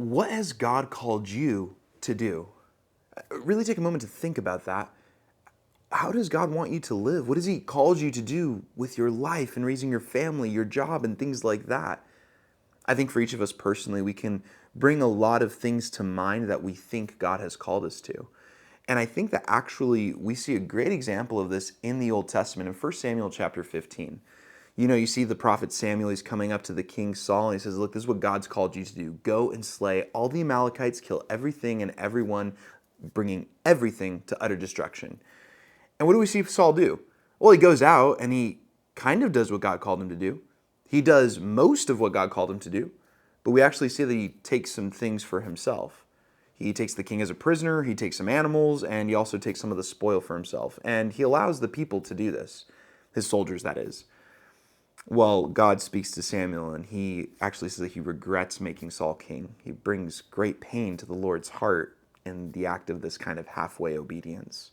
what has God called you to do? Really take a moment to think about that. How does God want you to live? What has He called you to do with your life and raising your family, your job, and things like that? I think for each of us personally, we can bring a lot of things to mind that we think God has called us to. And I think that actually we see a great example of this in the Old Testament in 1 Samuel chapter 15. You see the prophet Samuel, he's coming up to the king Saul, and he says, look, this is what God's called you to do. Go and slay all the Amalekites, kill everything and everyone, bringing everything to utter destruction. And what do we see Saul do? Well, he goes out and he kind of does what God called him to do. He does most of what God called him to do, but we actually see that he takes some things for himself. He takes the king as a prisoner, he takes some animals, and he also takes some of the spoil for himself. And he allows the people to do this, his soldiers, that is. Well, God speaks to Samuel, and he actually says that he regrets making Saul king. He brings great pain to the Lord's heart in the act of this kind of halfway obedience.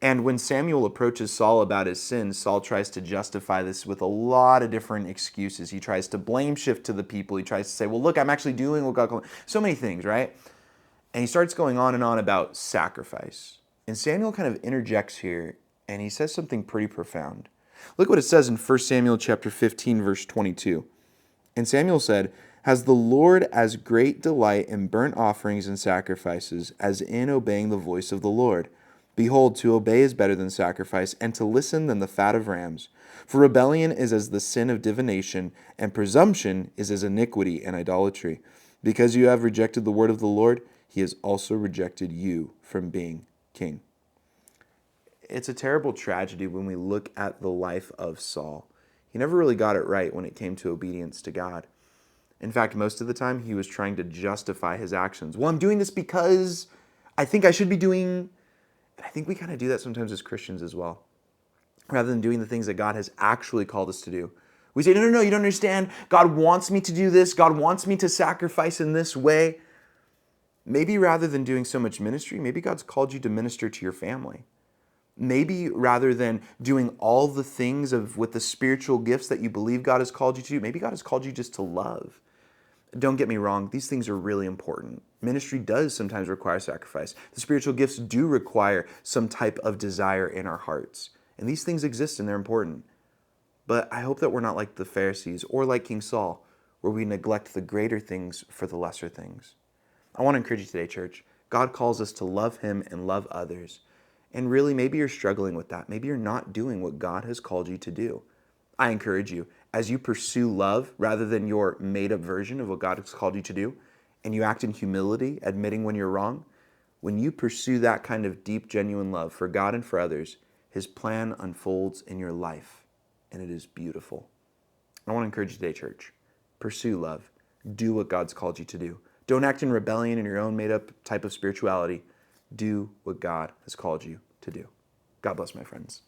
And when Samuel approaches Saul about his sins, Saul tries to justify this with a lot of different excuses. He tries to blame shift to the people. He tries to say, well, look, I'm actually doing what God called me. So many things, right? And he starts going on and on about sacrifice. And Samuel kind of interjects here, and he says something pretty profound. Look what it says in 1 Samuel chapter 15, verse 22. And Samuel said, has the Lord as great delight in burnt offerings and sacrifices as in obeying the voice of the Lord? Behold, to obey is better than sacrifice, and to listen than the fat of rams. For rebellion is as the sin of divination, and presumption is as iniquity and idolatry. Because you have rejected the word of the Lord, He has also rejected you from being king. It's a terrible tragedy when we look at the life of Saul. He never really got it right when it came to obedience to God. In fact, most of the time, he was trying to justify his actions. Well, I'm doing this because I think I should be doing. And I think we kind of do that sometimes as Christians as well. Rather than doing the things that God has actually called us to do. We say, no, you don't understand. God wants me to do this. God wants me to sacrifice in this way. Maybe rather than doing so much ministry, maybe God's called you to minister to your family. Maybe rather than doing all the things with the spiritual gifts that you believe God has called you to, maybe God has called you just to love. Don't get me wrong, these things are really important. Ministry does sometimes require sacrifice. The spiritual gifts do require some type of desire in our hearts. And these things exist and they're important. But I hope that we're not like the Pharisees or like King Saul, where we neglect the greater things for the lesser things. I want to encourage you today, church. God calls us to love Him and love others. And really, maybe you're struggling with that. Maybe you're not doing what God has called you to do. I encourage you, as you pursue love rather than your made-up version of what God has called you to do, and you act in humility, admitting when you're wrong, when you pursue that kind of deep, genuine love for God and for others, His plan unfolds in your life, and it is beautiful. I want to encourage you today, church. Pursue love. Do what God's called you to do. Don't act in rebellion in your own made-up type of spirituality. Do what God has called you to do. God bless, my friends.